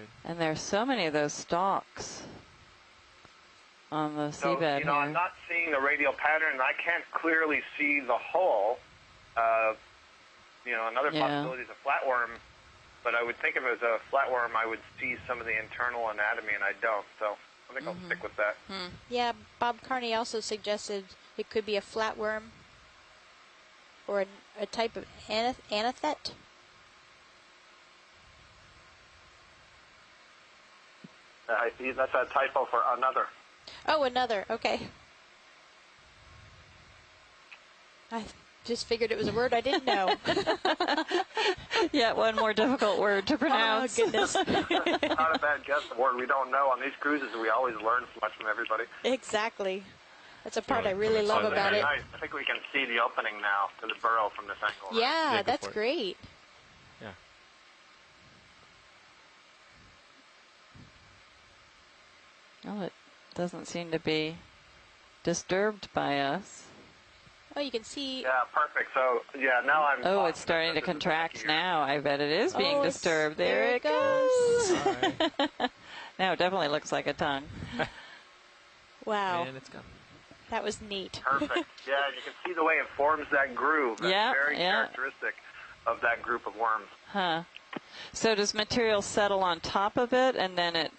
good. And there's so many of those stalks on the seabed you know, here. I'm not seeing the radial pattern. I can't clearly see the hull. You know, another possibility is a flatworm, but I would think if it was a flatworm, I would see some of the internal anatomy, and I don't. So I think I'll stick with that. Yeah, Bob Carney also suggested it could be a flatworm or a type of anathet. That's a typo for another. Oh, another. Okay. I just figured it was a word I didn't know. Yeah, one more difficult word to pronounce. Oh, goodness. Not a bad guess. The word we don't know. On these cruises, we always learn so much from everybody. Exactly. That's a part I really love about it. Nice. I think we can see the opening now to the burrow from this angle. Yeah, Yeah, that's great. Yeah. Well, it doesn't seem to be disturbed by us. Oh, you can see. Yeah, perfect. So, yeah, now I'm... Oh, it's starting to contract now. I bet it is being disturbed. There it goes. Right. Now it definitely looks like a tongue. Wow. And it's gone. That was neat. Perfect. Yeah, you can see the way it forms that groove. That's very characteristic of that group of worms. Huh. So does material settle on top of it and then it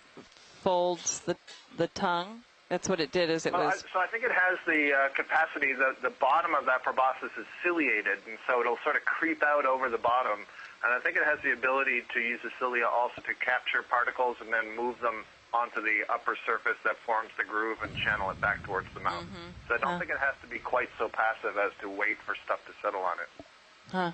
folds the tongue? That's what it did. So I think it has the capacity. The bottom of that proboscis is ciliated, and so it'll sort of creep out over the bottom. And I think it has the ability to use the cilia also to capture particles and then move them onto the upper surface that forms the groove and channel it back towards the mouth. So I don't think it has to be quite so passive as to wait for stuff to settle on it. Huh.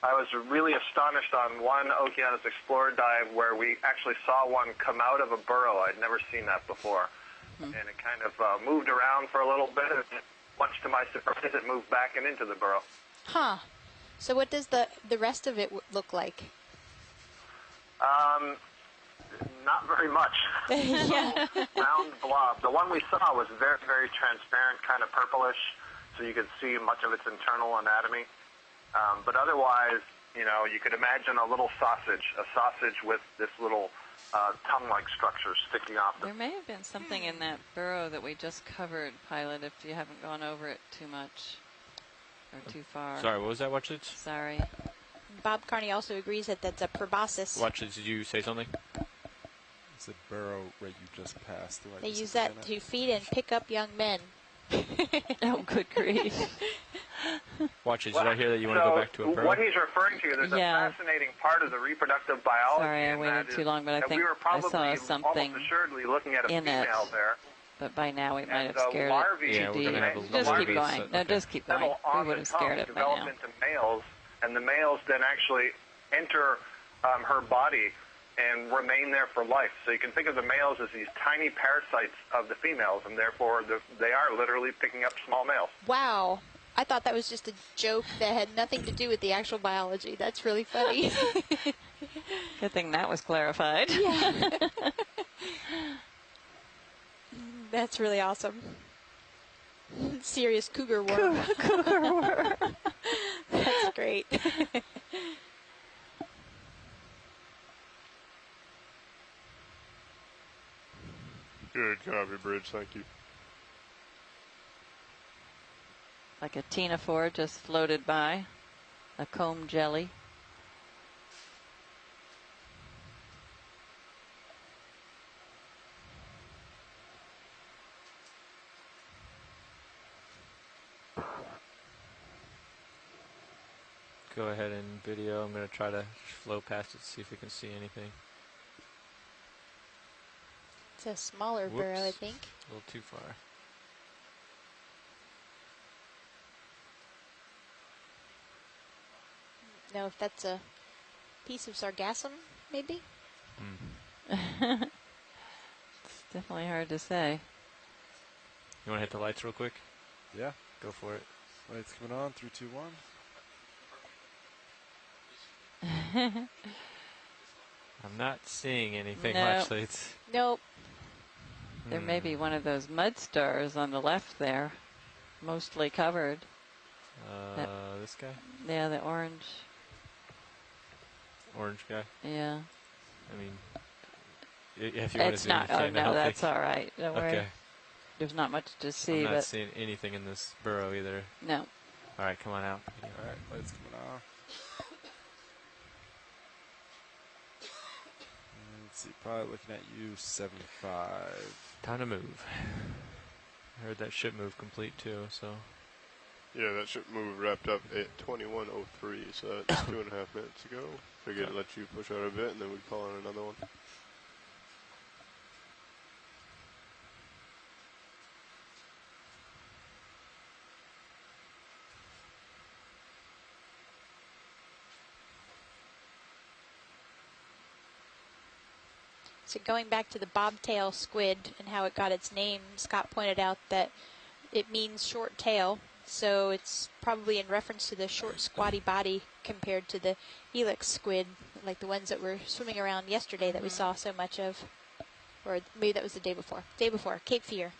I was really astonished on one Okeanos Explorer dive where we actually saw one come out of a burrow. I'd never seen that before. And it kind of moved around for a little bit, and much to my surprise, it moved back and into the burrow. Huh. So what does the rest of it look like? Not very much. Yeah. Round blob. The one we saw was very, very transparent, kind of purplish, so you could see much of its internal anatomy. But otherwise, you know, you could imagine a little sausage, with this little tongue-like structure sticking off. There may have been something in that burrow that we just covered, Pilot, if you haven't gone over it too much or too far. Sorry, what was that, Watchlitz? Sorry. Bob Carney also agrees that that's a proboscis. Watchlitz, did you say something? It's a burrow right you just passed. They use that to feed and pick up young men. Oh, good grief. Watchlitz, did I hear that you want to go back to a burrow? What he's referring to, there's a fascinating part of the reproductive biology. Sorry, I waited too long, but I think we were I probably saw something almost assuredly looking at a female there. But by now we might have the scared larvae, it too deep. Just keep going. No, just keep going. We would have scared it by develop now. into males, and the males then actually enter her body and remain there for life. So you can think of the males as these tiny parasites of the females, and therefore they are literally picking up small males. Wow. I thought that was just a joke that had nothing to do with the actual biology. That's really funny. Good thing that was clarified. Yeah. That's really awesome. Serious cougar worm. Cougar worm. That's great. Good copy, Bridge. Thank you. Like a ctenophore just floated by. A comb jelly. Go ahead and video. I'm going to try to flow past it, see if we can see anything. It's a smaller burrow, I think. A little too far. Know if that's a piece of sargassum, maybe? It's definitely hard to say. You want to hit the lights real quick? Yeah. Go for it. Lights coming on. 3, 2, 1. I'm not seeing anything, No. actually. Nope. There may be one of those mud stars on the left there. mostly covered. This guy? Yeah, the orange. Orange guy? Yeah. I mean, if you want to It's zoom, not. you Oh can. no, that's all right. Don't worry. Okay. There's not much to see, I'm not but seeing anything in this burrow either. no. All right, come on out. All right, lights coming off. Let's see, probably looking at you, 75. Time to move. I heard that ship move complete too, so. Yeah, that ship move wrapped up at 21:03, so that's 2.5 minutes ago. Figured I'd let you push out a bit, and then we'd call on another one. So going back to the bobtail squid and how it got its name, Scott pointed out that it means short tail, so it's probably in reference to the short squatty body compared to the helix squid, like the ones that were swimming around yesterday that we saw so much of. Or maybe that was the day before. Day before, Cape Fear.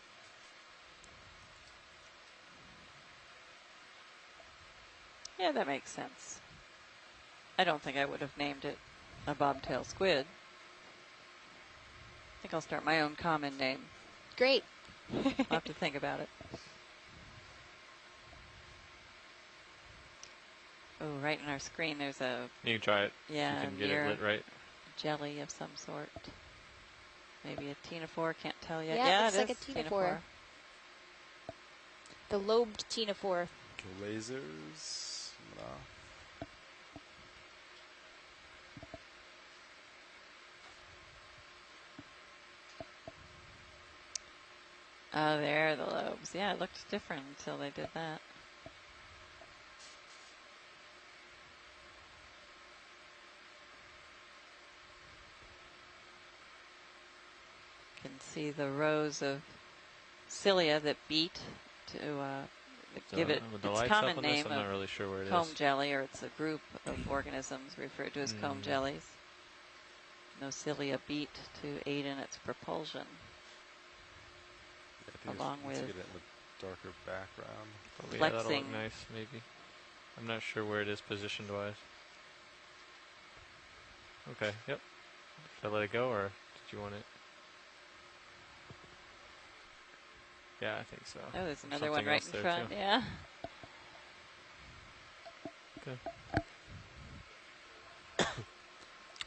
Yeah, that makes sense. I don't think I would have named it a bobtail squid. I think I'll start my own common name. Great. I'll have to think about it. Oh, right in our screen there's a You can try it. Yeah, You can get near it lit right. jelly of some sort. Maybe a ctenophore, can't tell yet. Yeah, it it looks like is a ctenophore. The lobed ctenophore. Okay, lasers. Coming off. Oh, there are the lobes. Yeah, it looked different until they did that. You can see the rows of cilia that beat to give it with the its lights up common on this, name I'm not of really sure where it comb is. jelly, or it's a group of organisms referred to as comb jellies. No cilia beat to aid in its propulsion. I think Along let's with get it in the darker background. Oh, yeah, that'll look flexing. nice, maybe. I'm not sure where it is positioned-wise. Okay, yep. Should I let it go, or did you want it? Yeah, I think so. Oh, there's another Something one right else in there, front. too. Yeah. Okay.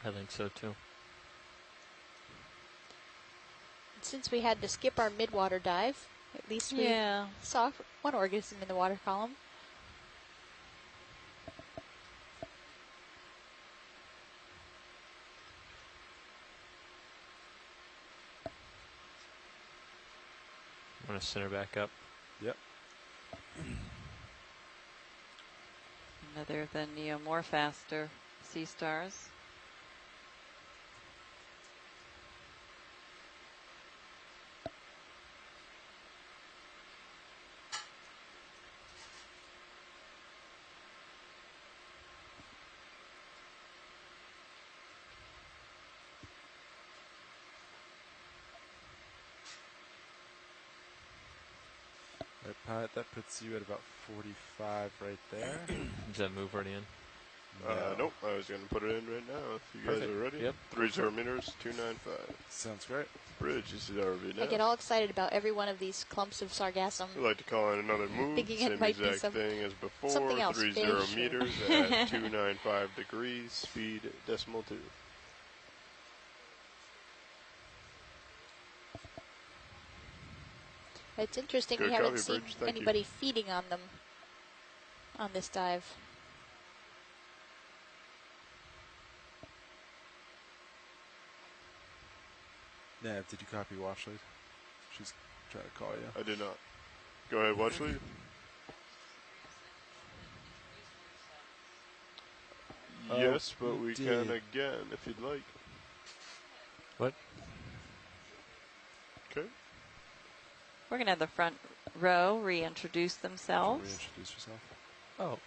I think so, too. Since we had to skip our midwater dive, at least we Yeah. saw one organism in the water column. I'm going to center back up. Yep. Another of the neomorphaster sea stars. Right, Pat, that puts you at about 45 right there. Does that move already in? Nope, I was going to put it in right now if you Perfect. guys are ready. Yep. 30 meters, 295. Sounds great. Bridge, this is ROV now. I get all excited about every one of these clumps of sargassum. We'd like to call in another move, Thinking it same might be exact thing as before, something else, 30 very sure. meters at 295 degrees, speed decimal 2. It's interesting Good we haven't copy, seen Bridge. Thank you. anybody feeding on them on this dive. Yeah, did you copy watch lead? She's trying to call you. I did not. Go ahead, watch lead. Yes, but we can did. again if you'd like. What? Okay. We're going to have the front row reintroduce themselves. Reintroduce yourself.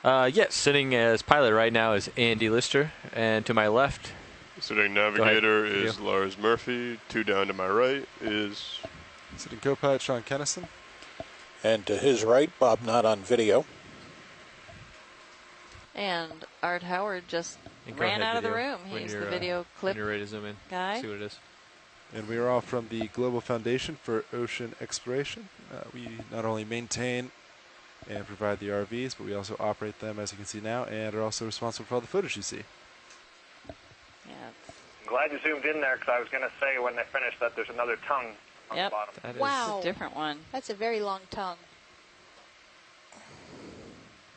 Oh. Yes, sitting as pilot right now is Andy Lister, and to my left, Sitting navigator is You. Lars Murphy. 2 down to my right is Sitting co-pilot Sean Kennison. And to his right, Bob, not on video. And Art Howard just And go ran ahead, out of the video, room. when He's you're, the video when clip you're ready to zoom in. guy. See what it is. And we are all from the Global Foundation for Ocean Exploration. We not only maintain and provide the RVs, but we also operate them, as you can see now, and are also responsible for all the footage you see. Yeah. Glad you zoomed in there, because I was going to say when they finish that there's another tongue on Yep. the bottom. That is Wow. It's a different one. That's a very long tongue.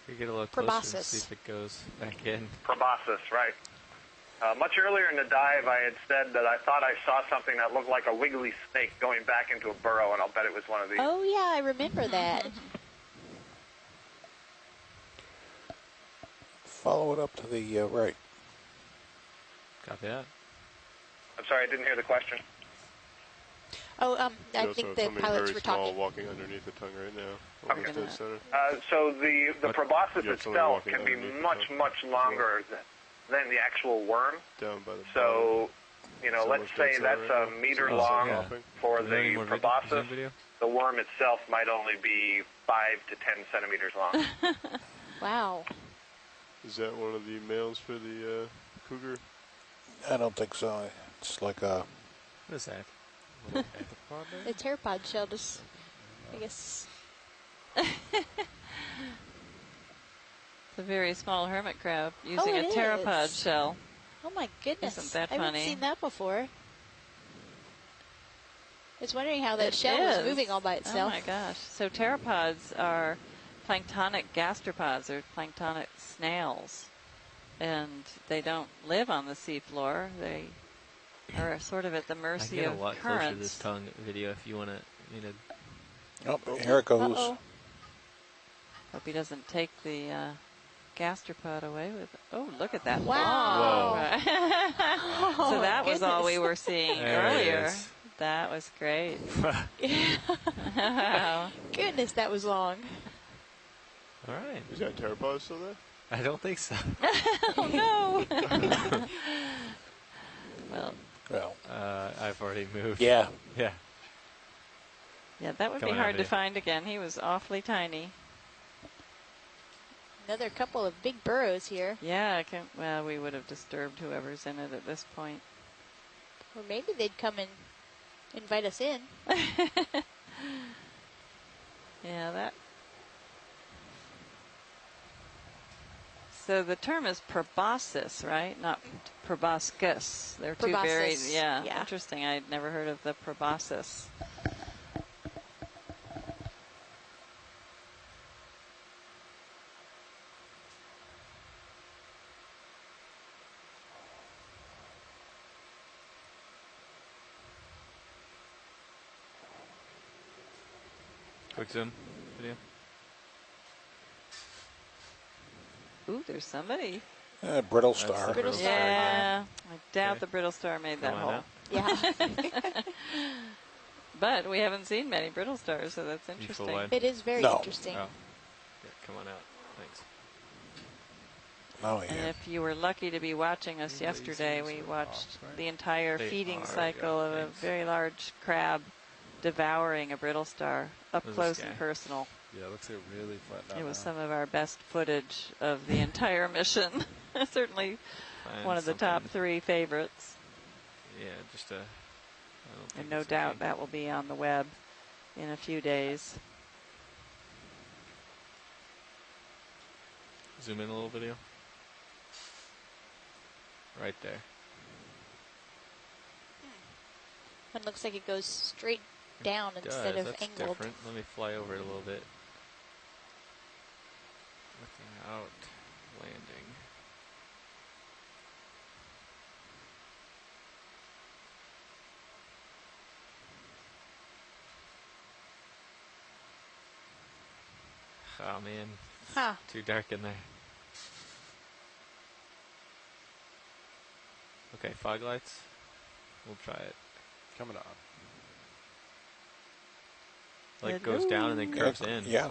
You get a little closer and Proboscis. see if it goes back in. Proboscis, right. Much earlier in the dive, I had said that I thought I saw something that looked like a wiggly snake going back into a burrow, and I'll bet it was one of these. Oh, yeah, I remember that. Follow it up to the right. Copy that. I'm sorry, I didn't hear the question. Oh, I You also think have the something pilots very were small talking. walking underneath the tongue right now. Okay. Almost dead center. So the But proboscis you have something itself walking can be underneath the much, tongue. much longer than the actual worm. Down by the So, you know, It's let's almost say dead that's center a right now. meter Oh, long yeah. for Is there any the more proboscis. zoom video? The worm itself might only be 5 to 10 centimeters long. Wow. Is that one of the males for the cougar? I don't think so. It's like a... What is that? Little anthropod there? The pteropod shell just, I guess. It's a very small hermit crab using it a pteropod is. shell. Oh, my goodness. Isn't that I haven't funny? seen that before. I was wondering how that It shell was is. moving all by itself. Oh my gosh. So pteropods are planktonic gastropods, or planktonic snails. And they don't live on the seafloor. They are sort of at the I mercy can get a of lot closer to this currents. tongue video if you want to. You know, Oh, here it goes. Uh-oh. Hope he doesn't take the gastropod away with. Oh, look at that! Wow. Whoa. So that was all we goodness. were seeing There it earlier. is. That was great. Wow. Goodness, that was long. all right. Is that pteropod still there? I don't think so. Oh no. Well, Well, I've already moved. yeah. Yeah. yeah, that would Coming be out hard to video. find again. He was awfully tiny. Another couple of big burrows here. Yeah, well, we would have disturbed whoever's in it at this point. Or maybe they'd come and invite us in. Yeah, that. So the term is proboscis, right? Not proboscis. They're two very, Proboscis, yeah, yeah. interesting. I'd never heard of the proboscis. Quick zoom video. Ooh, there's somebody. Brittle That's star. the Brittle star. Yeah, I doubt Okay. the brittle star made that Come on hole. out. Yeah. But we haven't seen many brittle stars, so that's full interesting. wide? It is very No. interesting. Oh. Yeah, come on out. Thanks. Oh, And yeah. if you were lucky to be watching us These yesterday, lasers we are watched off, right? the entire They feeding are, cycle yeah, of a thanks. very large crab devouring a brittle star up Who's close this and guy? personal. Yeah, it looks like it really flattened out It was now. some of our best footage of the entire mission. Certainly Find one of the top something. 3 favorites. Yeah, just a. I don't think And no it's doubt okay. that will be on the web in a few days. Zoom in a little video. Right there. It looks like it goes straight down instead of That's angled. different. Let me fly over it a little bit. Looking out, landing. Oh man, Huh. too dark in there. Okay, fog lights. We'll try it. Coming on. Like goes down and then curves in. Yeah.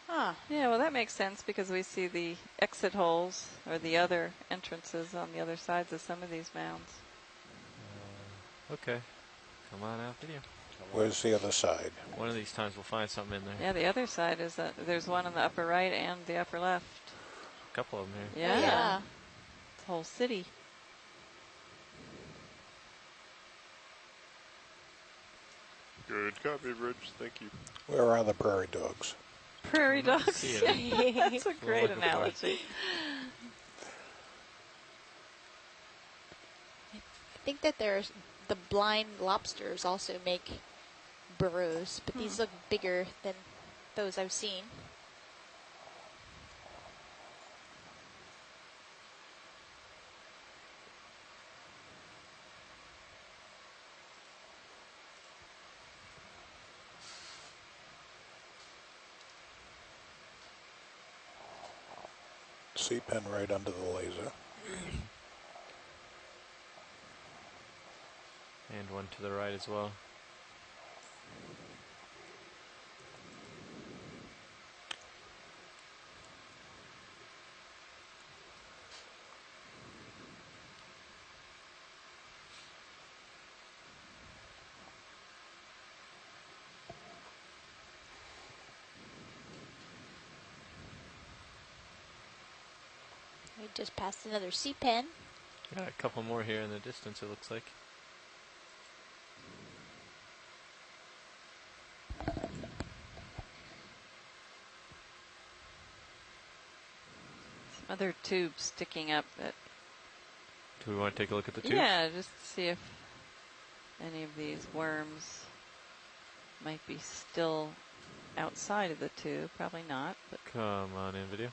Huh. Yeah, well, that makes sense because we see the exit holes or the other entrances on the other sides of some of these mounds. Okay. Come on out, video. Where's the other side? One of these times we'll find something in there. Yeah, the other side is that there's one on the upper right and the upper left. A couple of them here. Yeah. Yeah. It's a whole city. Good copy, Bridge. Thank you. Where are the prairie dogs? Prairie dogs. See it. That's a great looking for it. analogy. I think that there's the blind lobsters also make burrows, but these look bigger than those I've seen. C-pen right under the laser. And one to the right as well. We just passed another sea pen. Got a couple more here in the distance, it looks like. Some other tubes sticking up that. Do we want to take a look at the tubes? Yeah, just to see if any of these worms might be still outside of the tube. Probably not, but Come on in, video.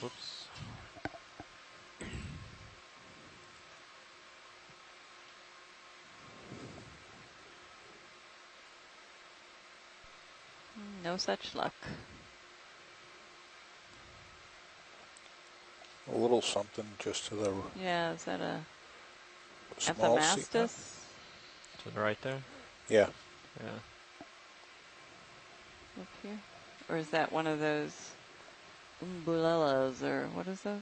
Whoops. no such luck. A little something just to the Yeah, is that a small C-pen. Ephemastus? To the right there? Yeah. Yeah. Up here? Or is that one of those umbulelas, or what is that?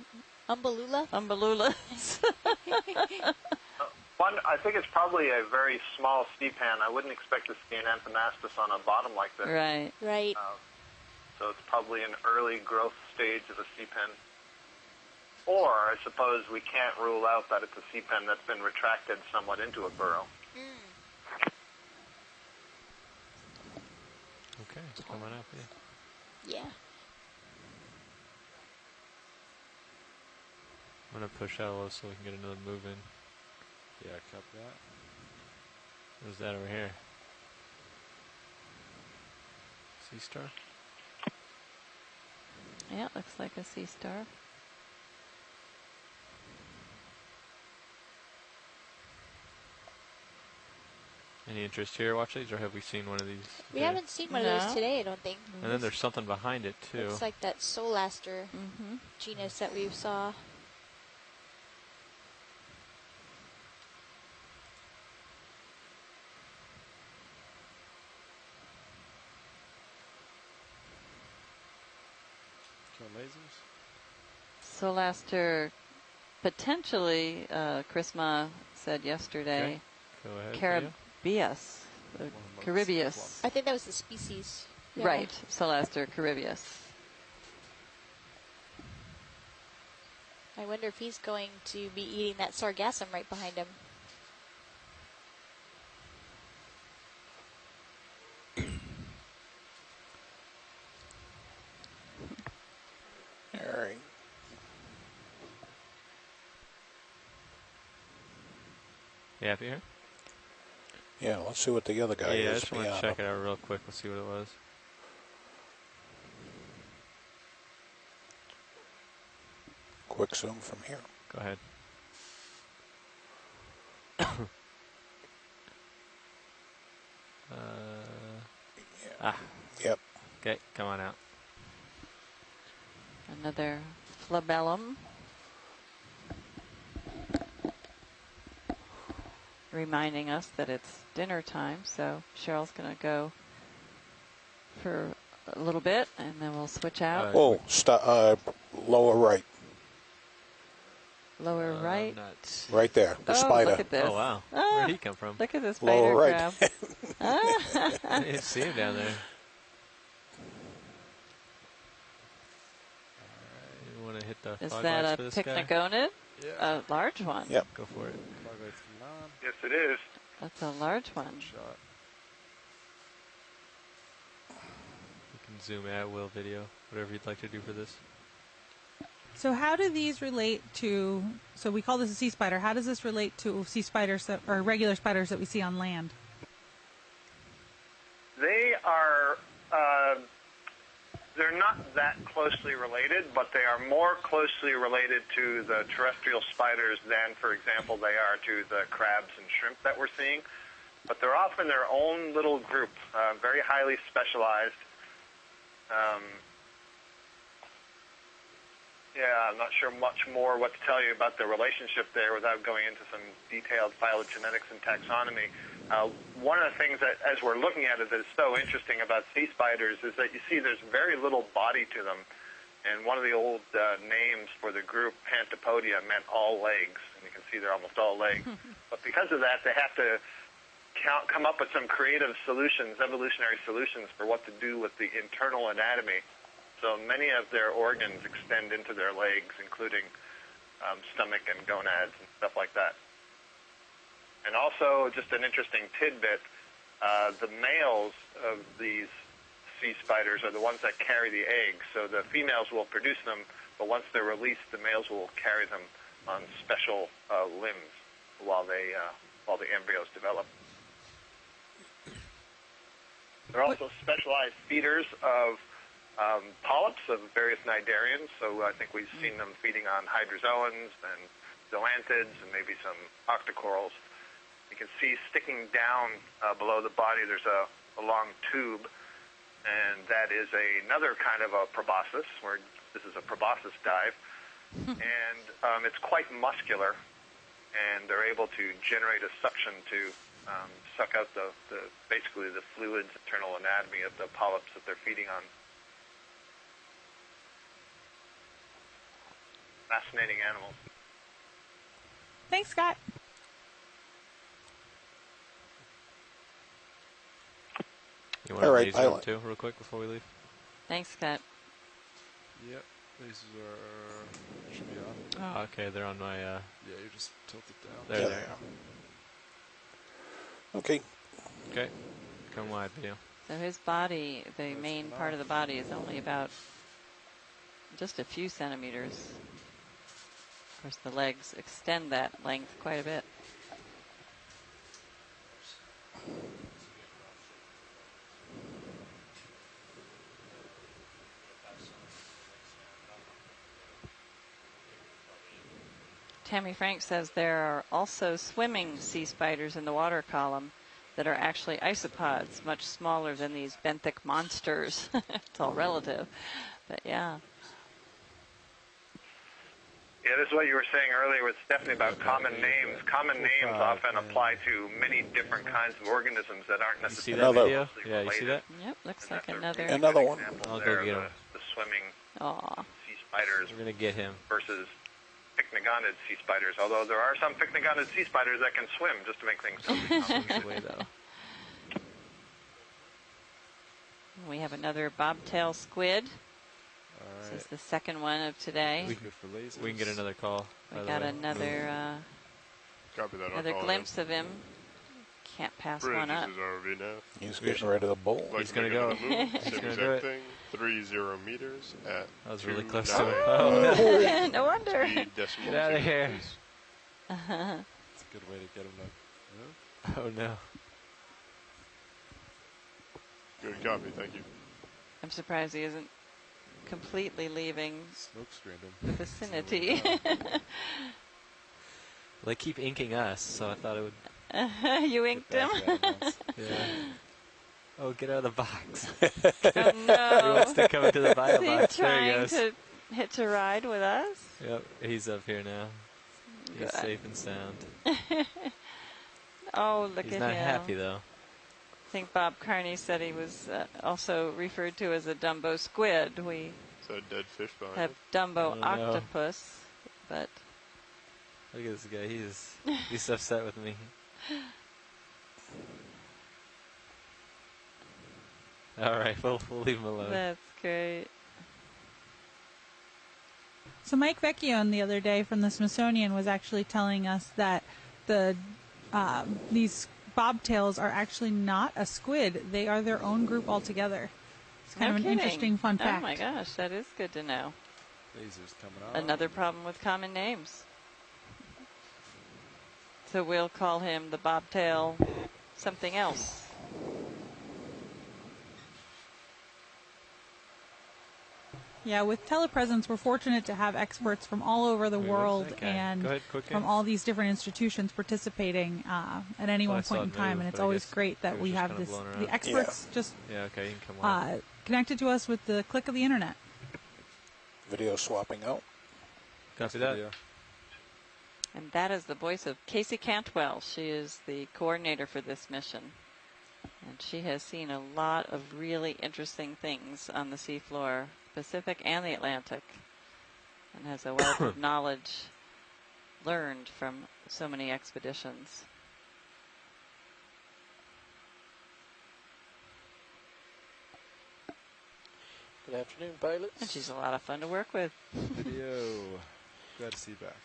Umbellula? Umbelulas. One, I think it's probably a very small C-pan. I wouldn't expect to see an anthomastus on a bottom like this. Right. Right. So it's probably an early growth stage of a C-pen. Or I suppose we can't rule out that it's a C-pen that's been retracted somewhat into a burrow. Okay, it's coming up here. Yeah. I'm going to push out a little so we can get another move in. Yeah, copy that. What's that over here? Sea star? Yeah, it looks like a sea star. Any interest here, watch these, or have we seen one of these? We today? haven't seen one of No. those today, I don't think. And then there's something behind it, too. It's like that Solaster Mm-hmm. genus that we saw. Killing lasers. Solaster, potentially, Chris Ma said yesterday, Go ahead. Caribeus. Caribeus. I think that was the species. Yeah. Right, Solaster caribeus. I wonder if he's going to be eating that sargassum right behind him. All right. You happy here? Yeah, let's see what the other guy Yeah, I is just want to beyond check him. it out real quick. Let's see what it was. Quick zoom from here. Go ahead. Yep. Okay, come on out. Another flabellum. reminding us that it's dinner time. So Cheryl's going to go for a little bit, and then we'll switch out. Oh, lower right. Lower right. Right there, the Oh, spider. look at this. Oh, wow. Ah, Where'd he come from? Look at this Lower spider right. crab. I didn't see him down there. You want to hit the Is fog that lights a for this guy? picniconid? Yeah. A large one. Yep. Go for it. Fog lights coming on. Yes, it is. That's a large one. Shot. You can zoom out, Will, video, whatever you'd like to do for this. So how do these relate to, so we call this a sea spider, how does this relate to sea spiders that, or regular spiders that we see on land? They are, they're not that closely related, but they are more closely related to the terrestrial spiders than, for example, they are to the crabs and shrimp that we're seeing. But they're often their own little group, very highly specialized. Yeah, I'm not sure much more what to tell you about the relationship there without going into some detailed phylogenetics and taxonomy. One of the things that, as we're looking at it, that is so interesting about sea spiders is that you see there's very little body to them. And one of the old names for the group, Pantopodia, meant all legs. And you can see they're almost all legs. But because of that, they have to come up with some creative solutions, evolutionary solutions, for what to do with the internal anatomy. So many of their organs extend into their legs, including stomach and gonads and stuff like that. And also, just an interesting tidbit, the males of these sea spiders are the ones that carry the eggs. So the females will produce them, but once they're released, the males will carry them on special limbs while the embryos develop. They're also specialized feeders of polyps of various cnidarians, so I think we've seen them feeding on hydrozoans and zoanthids and maybe some octocorals. You can see sticking down below the body there's a long tube, and that is another kind of a proboscis, where this is a proboscis dive, and it's quite muscular, and they're able to generate a suction to suck out basically the fluids, internal anatomy of the polyps that they're feeding on. Fascinating animals. Thanks, Scott. You want All to right, laser them too, real quick, before we leave? Thanks, Scott. Yep. These should be on. Oh, okay, they're on my... Yeah, you just tilt it down. There Yeah. they are. Okay. Okay. Come wide, video. So his body, the main part of the body, is only about just a few centimeters. Of course, the legs extend that length quite a bit. Tammy Frank says there are also swimming sea spiders in the water column that are actually isopods, much smaller than these benthic monsters. It's all relative, but yeah. Yeah, this is what you were saying earlier with Stephanie about common names. Common names often apply to many different kinds of organisms that aren't You see necessarily that video? closely Yeah, you see that? Yep, looks And like that's a another. really Another good one. example I'll go there, get 'em. the swimming Aw. sea spiders We're going to get him. versus pycnogonid sea spiders, although there are some pycnogonid sea spiders that can swim, just to make things totally Swims away, though. We have another bobtail squid. All This right. is the second one of today. Good for lasers. We can get another call. by We the got way. another Copy that. another I'll call glimpse of him. Can't pass Bridge one up. uses ROV now. He's getting rid of the bowl. Like He's gonna make go. another move, He's same gonna exact do it. thing. 30 meters at That was really 2 close to 9. him. Oh, No wonder. Speed decimal Get outta two. here. It's a good way to get him to move. oh, no. Good copy, thank you. I'm surprised he isn't completely leaving Smoke screened him. the vicinity. They keep inking us, so I thought it would... You inked him? Yeah. Oh, get out of the box. Oh, He no. wants to come into the bio Is he box. There he trying goes. to hitch a ride with us? Yep, he's up here now. He's Good. safe and sound. Oh, look He's at not him. happy though. I think Bob Carney said he was also referred to as a Dumbo squid. We Is that a dead fish behind have it? Dumbo Oh, no. octopus, but Look at this guy. He's upset with me. All right, we'll leave him alone. that's great. So Mike Vecchione the other day from the Smithsonian was actually telling us that these bobtails are actually not a squid. They are their own group altogether. It's kind No of an kidding. interesting fun fact. Oh my gosh, that is good to know. Lasers coming on. Another problem with common names. So we'll call him the bobtail something else. Yeah, with telepresence, we're fortunate to have experts from all over the Wait, world what's that guy? and Go ahead, quick from game. all these different institutions participating at any Well, I one saw point in it time, move, and it's but I always guess great that it was we just have kinda this blown around. the experts just Yeah, okay, you can come on. connected to us with the click of the internet. Video swapping out. Copy that. Video. And that is the voice of Casey Cantwell. She is the coordinator for this mission. And she has seen a lot of really interesting things on the seafloor, Pacific and the Atlantic, and has a wealth of knowledge learned from so many expeditions. Good afternoon, pilots. And she's a lot of fun to work with. Video. Glad to see you back.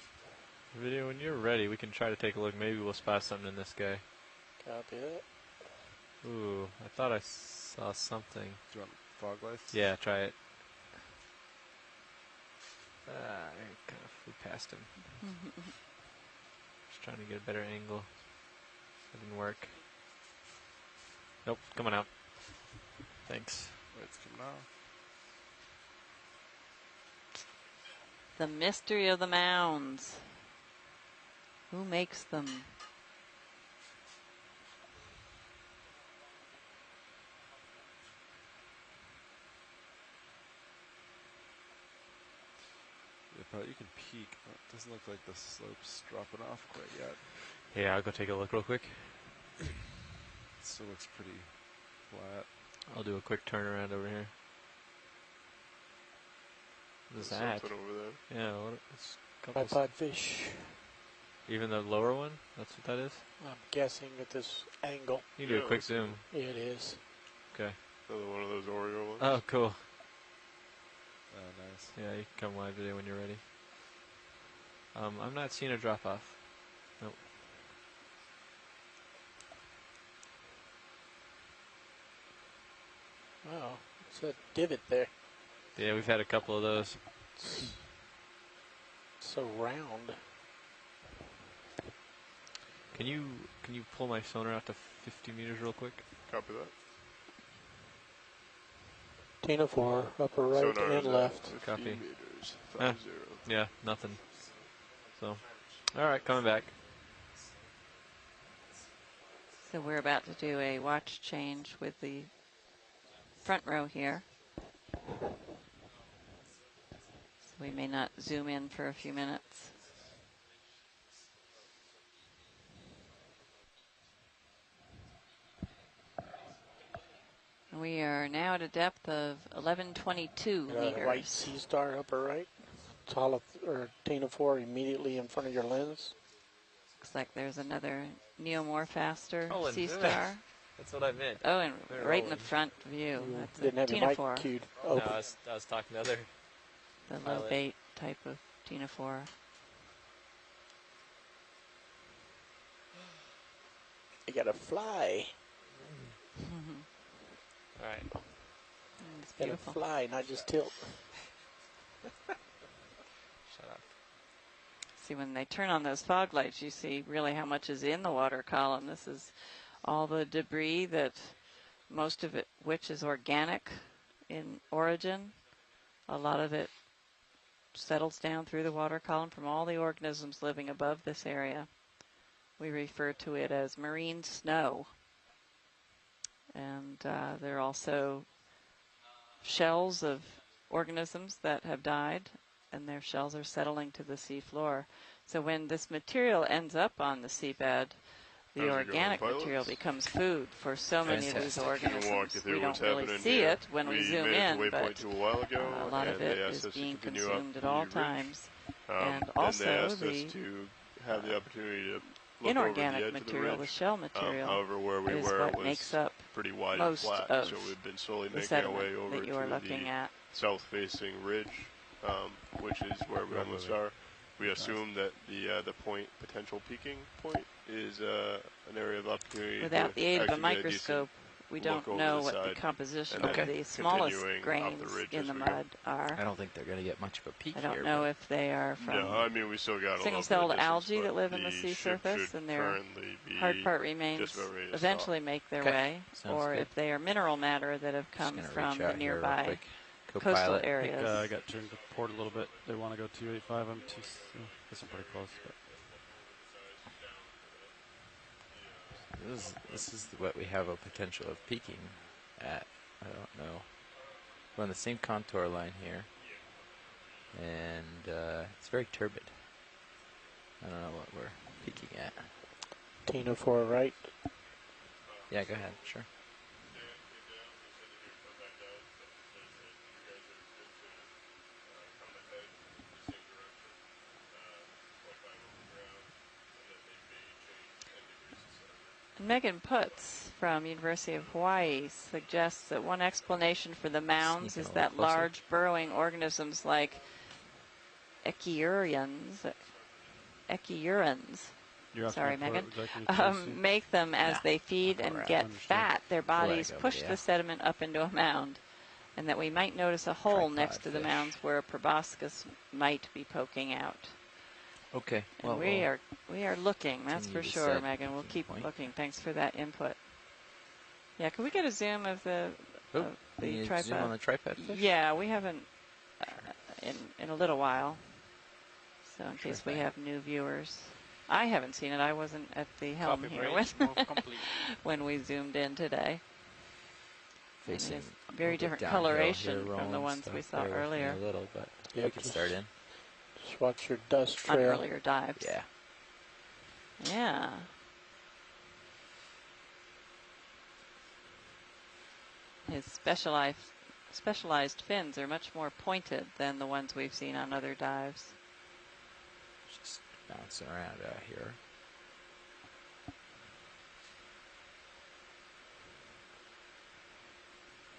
Video, when you're ready, we can try to take a look. Maybe we'll spot something in this guy. Copy that. Ooh, I thought I saw something. Do you want fog lights? Yeah, try it. I kind of flew past him. Just trying to get a better angle. That didn't work. Nope, coming out. Thanks. Lights coming off. The mystery of the mounds. Who makes them? Yeah, probably you can peek. But it doesn't look like the slope's dropping off quite yet. Yeah, I'll go take a look real quick. It still looks pretty flat. I'll do a quick turnaround over here. What is There's that? something over there. Yeah, what? It's a couple. Tripod fish. Even the lower one? That's what that is? I'm guessing at this angle. You can do Yeah, a quick let's zoom. Yeah, it is. Okay. Another one of those Oreo ones. Oh, cool. Oh, nice. Yeah, you can come live video when you're ready. I'm not seeing a drop off. Nope. Wow, it's a divot there. Yeah, we've had a couple of those. It's so round. Can you pull my sonar out to 50 meters real quick? Copy that. Tina 4, upper right Sonar is and at left. 50 Copy. meters. Ah. 50. Yeah, nothing. So, all right, coming back. So we're about to do a watch change with the front row here. So we may not zoom in for a few minutes. We are now at a depth of 1122 meters. White Sea Star, upper right. Tala, or Tina 4 immediately in front of your lens. Looks like there's another Neomorphaster Oh, and Sea there. Star. That's what I meant. Oh, and They're right in the rolling. front view. You That's didn't a have your Tina mic 4, cued. No, Open. I was talking to other. the low pilot. bait type of Tina 4. You gotta fly. All right. It's You gotta beautiful. fly, not just tilt. Shut up. See, when they turn on those fog lights, you see really how much is in the water column. This is all the debris that most of it, which is organic in origin. A lot of it settles down through the water column from all the organisms living above this area. We refer to it as marine snow. And there are also shells of organisms that have died, and their shells are settling to the sea floor. So when this material ends up on the seabed, the How's it going, organic pilots? material becomes food for so many of these Fantastic. Can you walk you organisms. through We what's don't really happening see here? it when we zoom made it in, to but Waypoint 2 a while ago, a lot of and it they asked is us to being continue up consumed at the all ridge. times. And Then also they asked the us to have the opportunity to look over the inorganic edge material, of the the ridge. shell material, However, where we is were what was makes up pretty wide and most flat, of so we've been slowly the making our way sediment over that you are to looking the at. south-facing ridge, which is where we almost are. We assume that the point potential peaking point is an area of opportunity. Without to the aid of a actually get decent microscope, we look don't over know the what the side, composition and of then the smallest continuing up grains the ridge in as the we go. mud are. I don't think they're going to get much of a peak I here. don't know if they are from No, I mean we still got a single-celled little bit of distance, algae but that live in the the sea ship surface, should and their currently be hard part remains just about ready to eventually make their Okay. way, Sounds or good. if they are mineral matter that have Just come gonna from reach the out here real nearby quick. coastal Co-pilot. areas. I got turned to port a little bit. They want to go 285. I'm too. Guess I'm pretty close. But This is what we have a potential of peaking at. I don't know. We're on the same contour line here, and it's very turbid. I don't know what we're peaking at. Tina 4 right. Yeah, go ahead. Sure. Megan Putz from University of Hawaii suggests that one explanation for the mounds Sneaking is a little that closer. large burrowing organisms like Echiurans, you're sorry, asking Megan, for exactly make them as Yeah, they feed I'll and go around. get Understood. fat. Their bodies over, push yeah. the sediment up into a mound, and that we might notice a hole Tripod next to the fish. mounds where a proboscis might be poking out. Okay. And Well, we are looking, that's for continue to sure, set Megan. We'll peaking keep point. looking. Thanks for that input. Yeah, can we get a zoom of the can the you tripod? zoom on the tripod fish? Yeah, we haven't in a little while. So in Sure case we thing. have new viewers, I haven't seen it. I wasn't at the helm Copy, here bridge, when, move complete. when we zoomed in today. And Facing it's a very little bit different downhill coloration here, from the rolling ones stuff. we saw Bear with me earlier A little, but Yeah, we can start in. Just watch your dust on trail. earlier dives. Yeah. Yeah. His specialized fins are much more pointed than the ones we've seen on other dives. Just bouncing around out here.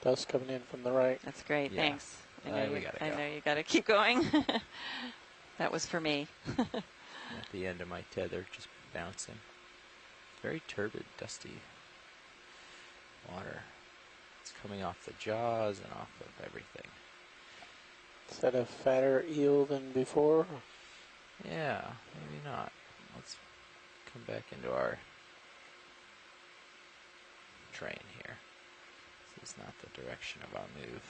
Dust coming in from the right. That's great. Yeah. Thanks. I We gotta go. know you got to keep going. That was for me. I'm at the end of my tether, just bouncing. Very turbid, dusty water. It's coming off the jaws and off of everything. Is that a fatter eel than before? Yeah, maybe not. Let's come back into our train here. This is not the direction of our move.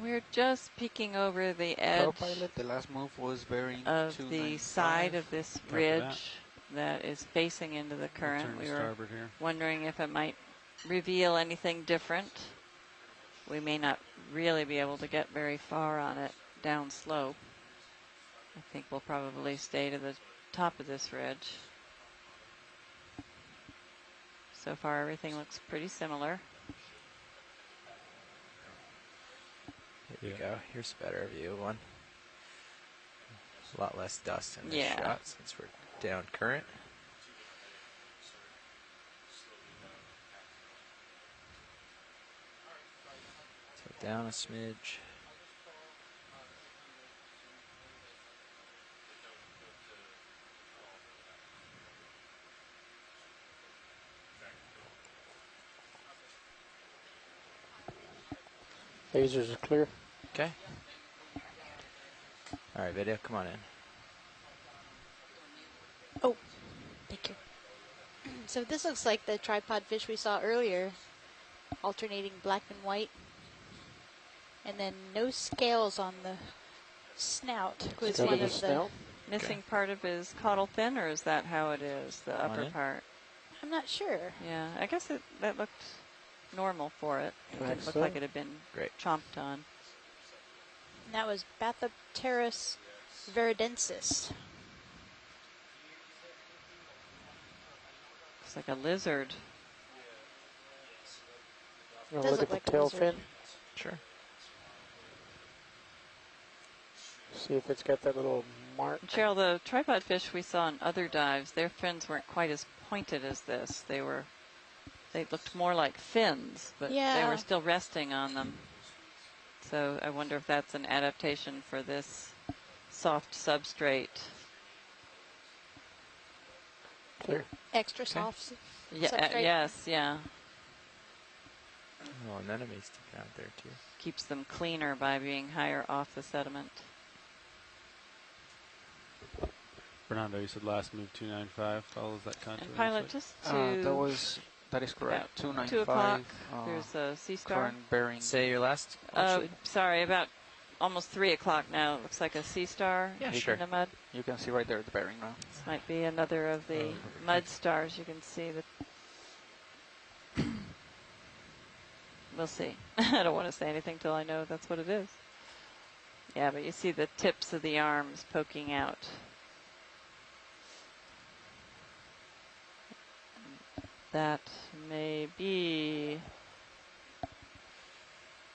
We're just peeking over the edge Co-pilot, the last move was bearing of 295. the side of this Copy ridge that is facing into the current. turn to We were starboard here. wondering if it might reveal anything different. We may not really be able to get very far on it downslope. I think we'll probably stay to the top of this ridge. So far, everything looks pretty similar. Here we go. Here's a better view one. A lot less dust in this Yeah. shot since we're down current. So down a smidge. Lasers are clear. Okay. All right, video, come on in. Oh, thank you. So this looks like the tripod fish we saw earlier, alternating black and white. And then no scales on the snout. Was Instead one of the of the snout? Missing part of his caudal fin, or is that how it is, the Come on upper in. part? I'm not sure. Yeah, I guess that looked normal for it. It didn't look like it had been chomped on. And that was Bathopteris veridensis. Looks like a lizard. You Does look look at like the a tail lizard. fin. Sure. See if it's got that little mark. Cheryl, the tripod fish we saw in other dives, their fins weren't quite as pointed as this. They looked more like fins, but they Yeah. were still resting on them. So I wonder if that's an adaptation for this soft substrate. Clear. Extra soft Yeah, substrate. yes, yeah. Oh, anemone sticking out there too. Keeps them cleaner by being higher off the sediment. Fernando, you said last move 295 follows that contour. And pilot, just to that is correct. about 295. 2 o'clock. There's a sea star. Current bearing. Say your last. Actually. Sorry, about almost 3 o'clock now. It looks like a sea star Yeah, in sure. the mud. You can see right there the bearing now. This might be another of the mud stars. You can see that. We'll see. I don't want to say anything till I know that's what it is. Yeah, but you see the tips of the arms poking out. That may be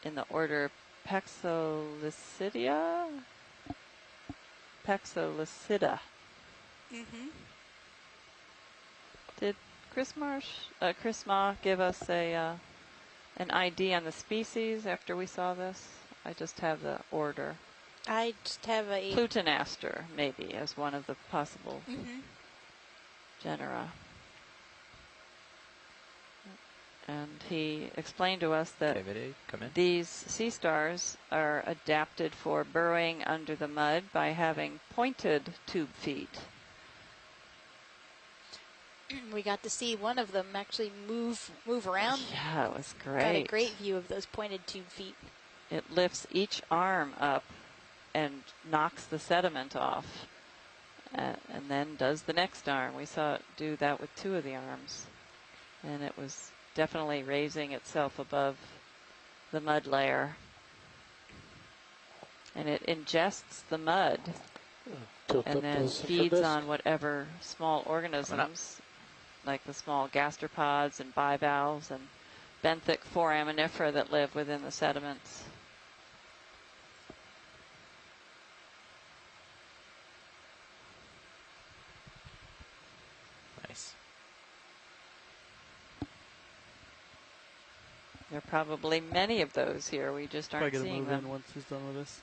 in the order Paxolicidia? Paxolicida. Mm-hmm. Did Chris Ma give us an ID on the species after we saw this? I just have the order. I just have a Plutonaster, maybe, as one of the possible Mm-hmm. genera. And he explained to us that Okay, video, come in. these sea stars are adapted for burrowing under the mud by having pointed tube feet. We got to see one of them actually move around. Yeah, it was great. Got a great view of those pointed tube feet. It lifts each arm up and knocks the sediment off, and then does the next arm. We saw it do that with 2 of the arms, and it was definitely raising itself above the mud layer. And it ingests the mud and then feeds on whatever small organisms, like the small gastropods and bivalves and benthic foraminifera that live within the sediments. Nice. There are probably many of those here. We just aren't Probably gonna seeing move them. in once he's done with this.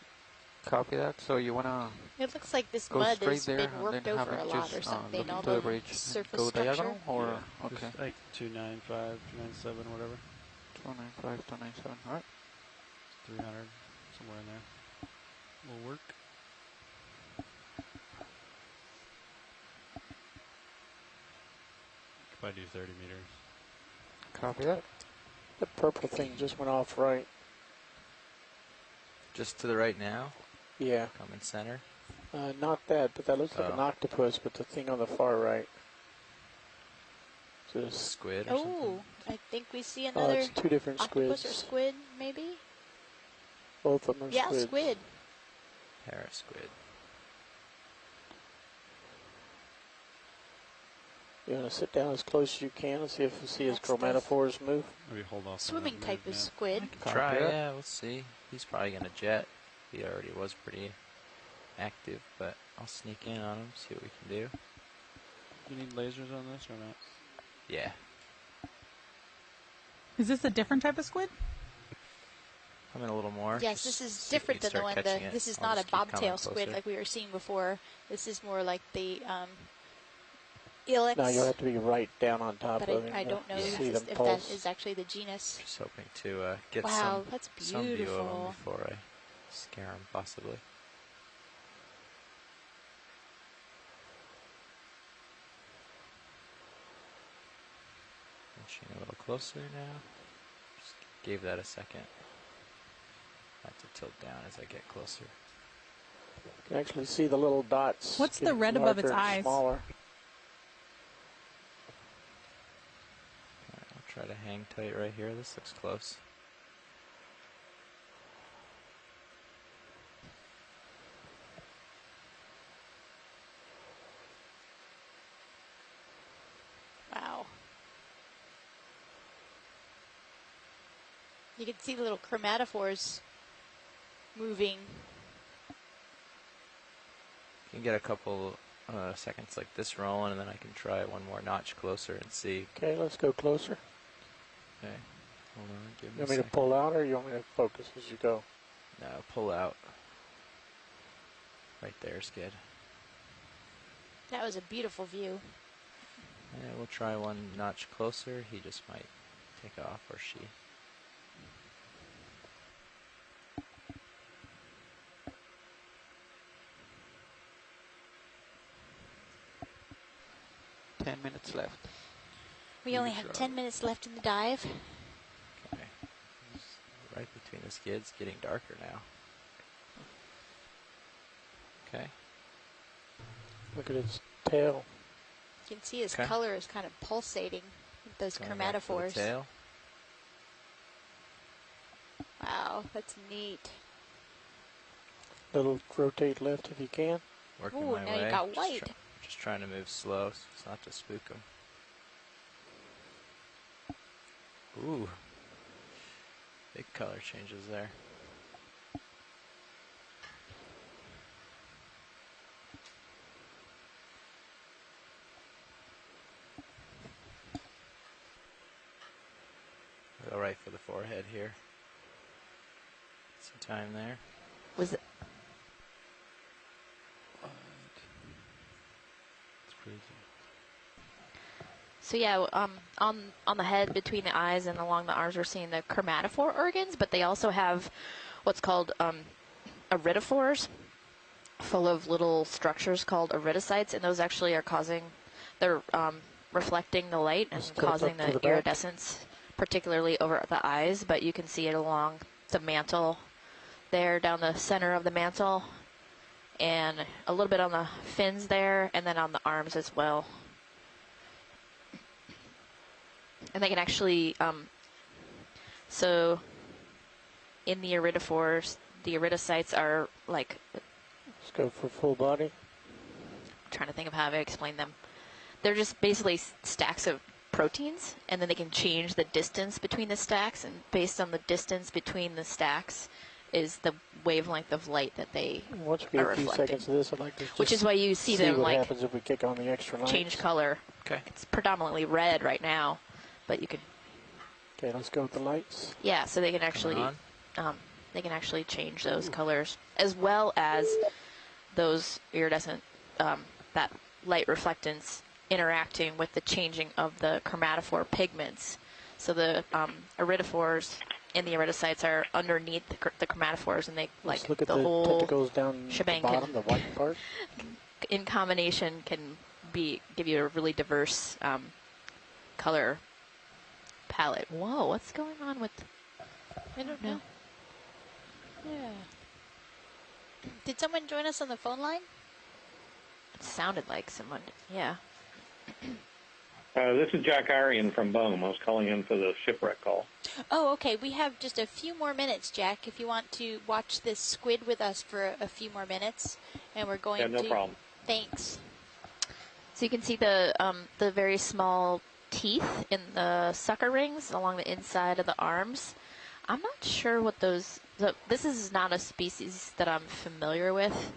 Copy that. So you wanna It looks like this go mud straight has there been and worked then have over a it lot or just something. look All into the the bridge, surface go structure. diagonal, or Yeah, okay. just like 295, 297, whatever. 295, 297. All right. 300, somewhere in there. Will work. Could probably do 30 meters. Copy that. The purple thing just went off right. Just to the right now. Yeah. Coming center. Not that, but that looks like an Oh. octopus, but the thing on the far right. Just, Squid or something. Oh, I think we see oh, another it's 2 different octopus squids. or squid, maybe? Both of them are Yeah, squids. squid. Parasquid. You want to sit down as close as you can and see if you see his That's the chromatophores move? Maybe hold off. on Swimming that type move, of yeah. squid. Try, that. yeah, we'll see. He's probably going to jet. He already was pretty active, but I'll sneak in on him, see what we can do. You need lasers on this or not? Yeah. Is this a different type of squid? Come in a little more. Yes, just this is see if we different can than the start one. catching it. This is I'll not a just keep coming bobtail squid closer. like we were seeing before. This is more like the Now you'll Ilex. have to be right down on top But of him. I to don't know see if them that pulse. is actually the genus. Just hoping to Wow, get that's some view of him beautiful. before I scare him, possibly. closer now. Just gave that a second. I have to tilt down as I get closer. You can actually see the little dots. What's the getting red above its larger and eyes? Smaller. Alright, I'll try to hang tight right here. This looks close. Wow. You can see the little chromatophores moving. You can get a couple seconds like this rolling, and then I can try one more notch closer and see. Okay, let's go closer. Okay, hold on, give me You a want me to second. pull out or you want me to focus as you go? No, pull out. Right there, Skid. That was a beautiful view. And we'll try one notch closer. He just might take off, or she. Minutes left. We only have 10 minutes left in the dive. Okay. It's right between the skids, getting darker now. Okay. Look at its tail. You can see his Okay. color is kind of pulsating with those Going back for the chromatophores. tail. Wow, that's neat. Little rotate left if you can. Working Ooh, my now way. you got white. Just trying to move slow, so it's not to spook him. Ooh. Big color changes there. Go right for the forehead here. Some time there. Was it? It's crazy. So yeah, on the head, between the eyes, and along the arms, we're seeing the chromatophore organs, but they also have what's called iridophores, full of little structures called iridocytes, and those actually are they're reflecting the light and Let's go causing up the to the back. iridescence, particularly over the eyes, but you can see it along the mantle there, down the center of the mantle, and a little bit on the fins there, and then on the arms as well. And they can actually, so in the iridophores, the iridocytes are like, Let's go for full body. I'm trying to think of how to explain them. They're just basically stacks of proteins, and then they can change the distance between the stacks, and based on the distance between the stacks is the wavelength of light that they Once we get are a few reflecting. seconds of this, I'd like to just Which is why you see them what like happens if we kick on the extra lights. change color. Okay. It's predominantly red right now, but you could, Okay, let's go with the lights. yeah, so they can actually change those colors, as well as those iridescent, that light reflectance interacting with the changing of the chromatophore pigments. So the iridophores and the iridocytes are underneath the chromatophores, and they Let's like look at the the whole tentacles down the shebang bottom, the white part. in combination can give you a really diverse color palette. Whoa, what's going on with? I don't know. Yeah. Did someone join us on the phone line? It sounded like someone. Yeah. This is Jack Arian from Bohm. I was calling in for the shipwreck call. Oh, okay. We have just a few more minutes, Jack, if you want to watch this squid with us for a few more minutes. And we're going to... Yeah, no problem. Thanks. So you can see the very small teeth in the sucker rings along the inside of the arms. I'm not sure what those... So this is not a species that I'm familiar with.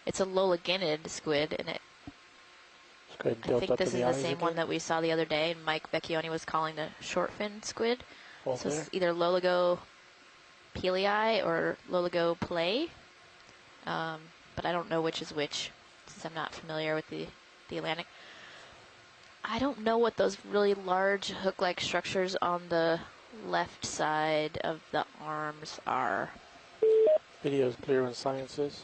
It's a loliginid squid, and Let's go ahead and I tilt think up this to is the the eyes same again. one that we saw the other day, and Mike Vecchione was calling the short fin squid. Hold So there. it's either Loligo pelei or Loligo play, but I don't know which is which, since I'm not familiar with the Atlantic. I don't know what those really large hook-like structures on the left side of the arms are. Video is clear when science is.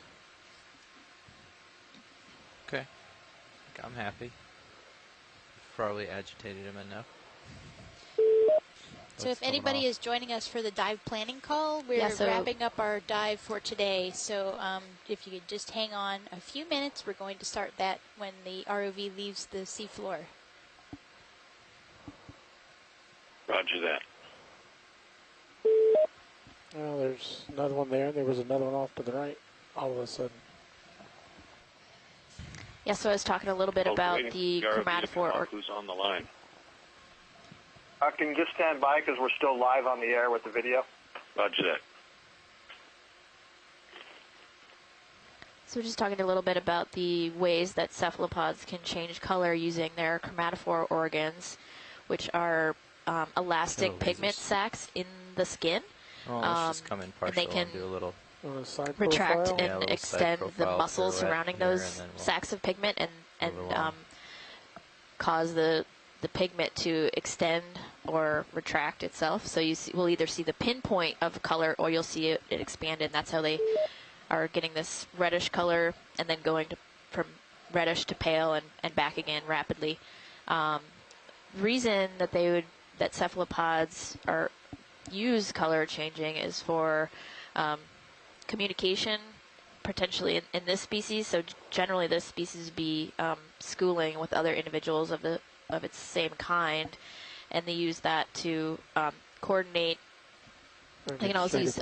Okay. I'm happy. Probably agitated him enough. So if anybody is joining us for the dive planning call, we're Yeah, so- wrapping up our dive for today. So if you could just hang on a few minutes, we're going to start that when the ROV leaves the seafloor. Roger that. Well, there's another one there. There was another one off to the right all of a sudden. Yeah, so I was talking a little bit about the chromatophore. Who's on the line? Can you just stand by because we're still live on the air with the video? Roger that. So we're just talking a little bit about the ways that cephalopods can change color using their chromatophore organs, which are elastic pigment sacs in the skin. Oh, let's just come in partial and they can do a little retract Yeah, a and little extend side the profile muscles pirouette surrounding here, those and then we'll sacs of pigment and move along. cause the pigment to extend or retract itself. So we'll either see the pinpoint of color or you'll see it expanded. And that's how they are getting this reddish color and then going from reddish to pale and back again rapidly. Reason that cephalopods use color changing is for communication, potentially in this species. So generally, this species be schooling with other individuals of its same kind, and they use that to coordinate. They can also use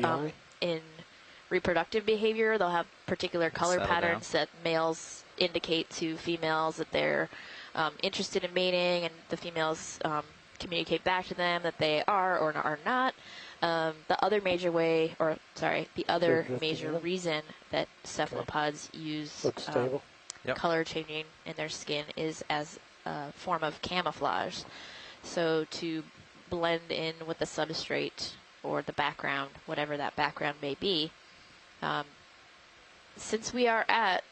in reproductive behavior. They'll have particular color patterns that males indicate to females that they're interested in mating, and the females communicate back to them that they are or are not. The other major reason that cephalopods use color changing in their skin is as a form of camouflage. So to blend in with the substrate or the background, whatever that background may be. Since we are at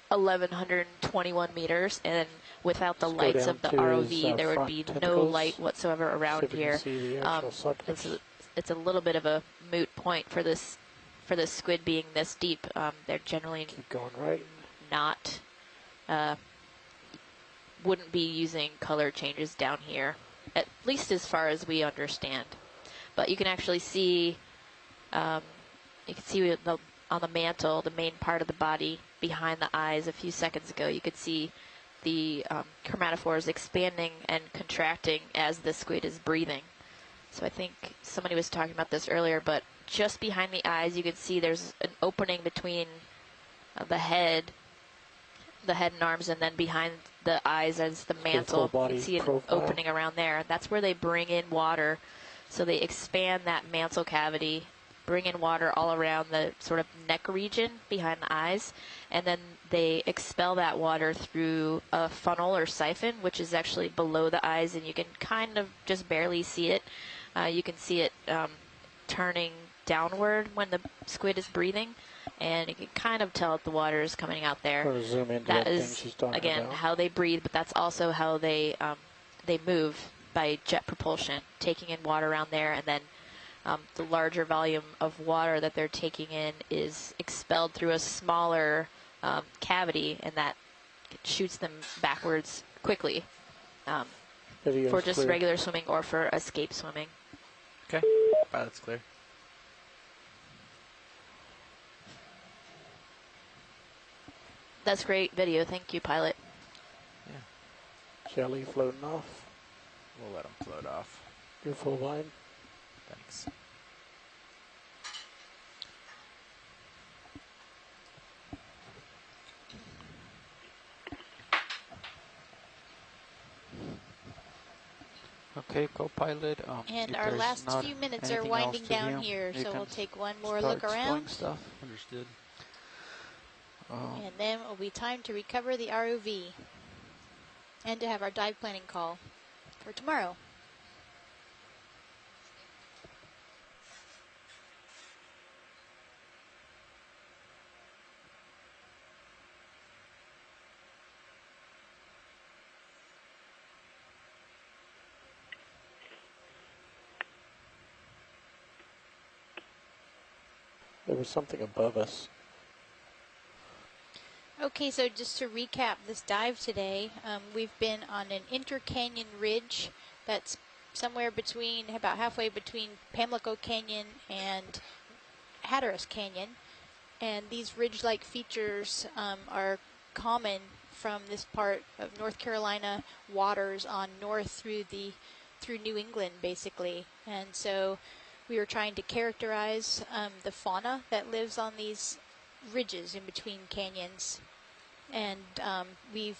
1,121 meters, and without the lights of the ROV, there would be no light whatsoever around here. It's a little bit of a moot point for this squid being this deep. They're generally not wouldn't be using color changes down here, at least as far as we understand. But you can actually see on the mantle, the main part of the body behind the eyes. A few seconds ago, you could see the chromatophores expanding and contracting as the squid is breathing. So I think somebody was talking about this earlier, but just behind the eyes, you can see there's an opening between the head and arms, and then behind the eyes is the mantle. You can see an opening around there. That's where they bring in water. So they expand that mantle cavity, bring in water all around the sort of neck region behind the eyes, and then they expel that water through a funnel or siphon, which is actually below the eyes, and you can kind of just barely see it. You can see it turning downward when the squid is breathing, and you can kind of tell that the water is coming out there. Zoom into that is, again, about. how they breathe, but that's also how they move by jet propulsion, taking in water around there, and then the larger volume of water that they're taking in is expelled through a smaller cavity, and that shoots them backwards quickly for just regular swimming or for escape swimming. Okay, pilot's clear. That's great video. Thank you, pilot. Yeah. Jelly floating off. We'll let them float off. You're full wide. Thanks. Okay, co-pilot. And our last few minutes are winding down here, so we'll take one more look around. Stuff. Understood. And then it will be time to recover the ROV and to have our dive planning call for tomorrow. There was something above us. Okay, so just to recap this dive today, we've been on an Intercanyon Ridge that's somewhere between, about halfway between Pamlico Canyon and Hatteras Canyon. And these ridge-like features are common from this part of North Carolina waters on north through New England, basically. And so we were trying to characterize the fauna that lives on these ridges in between canyons. And we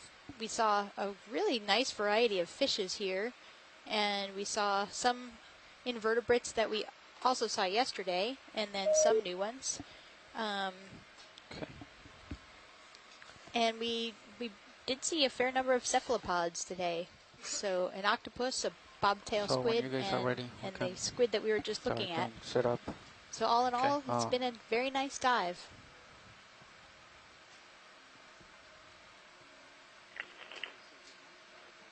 saw a really nice variety of fishes here, and we saw some invertebrates that we also saw yesterday, and then some new ones. And we did see a fair number of cephalopods today. So an octopus, a bobtail squid, and the squid that we were just looking at. Set up. So all in all, it's been a very nice dive.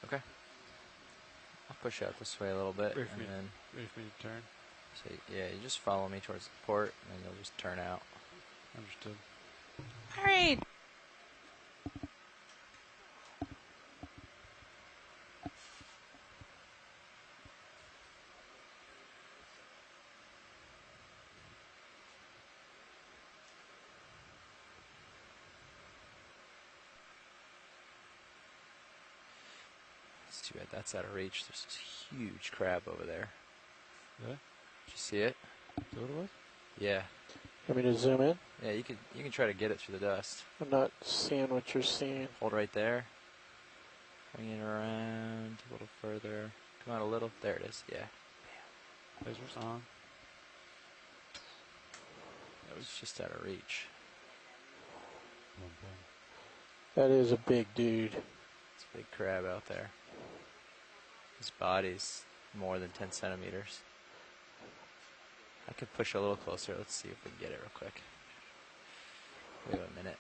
Okay. I'll push out this way a little bit, Ready and then for me to turn. so yeah, you just follow me towards the port, and then you'll just turn out. Understood. All right. It's too bad that's out of reach. There's this huge crab over there. Yeah. Did you see it? Is that what it was? Yeah. You want me to zoom in? Yeah, you can try to get it through the dust. I'm not seeing what you're seeing. Hold right there. Bring it around a little further. Come out a little. There it is. Yeah. Lasers on. That was just out of reach. That is a big dude. It's a big crab out there. His body's more than 10 centimeters. I could push a little closer. Let's see if we can get it real quick. Wait a minute.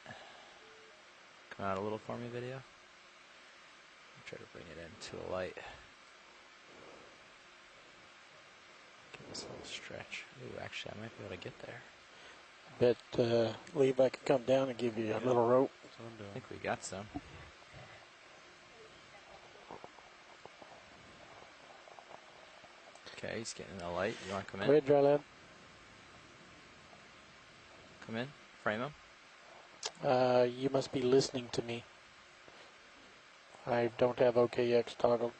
Come out a little for me, video. I'll try to bring it into the light. Give this a little stretch. Ooh, actually, I might be able to get there. Bet Levi could come down and give you a little rope. That's what I'm doing. I think we got some. Okay, he's getting in the light. You want to come in? Go ahead, dry lab. Come in. Frame him. You must be listening to me. I don't have OKX toggled.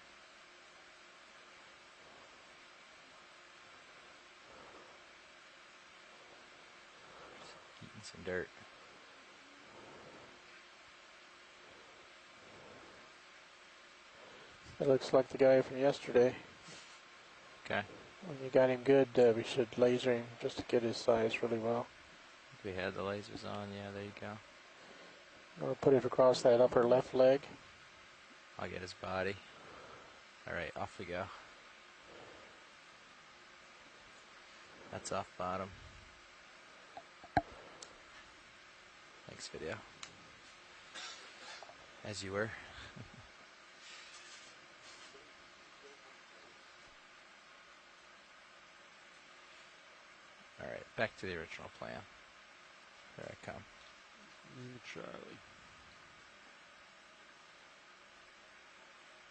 Eating some dirt. It looks like the guy from yesterday. Okay. When you got him good, we should laser him just to get his size really well. We had the lasers on. Yeah, there you go. I'll put it across that upper left leg. I'll get his body. All right, off we go. That's off bottom. Thanks, video. As you were. All right, back to the original plan. Here I come. Charlie.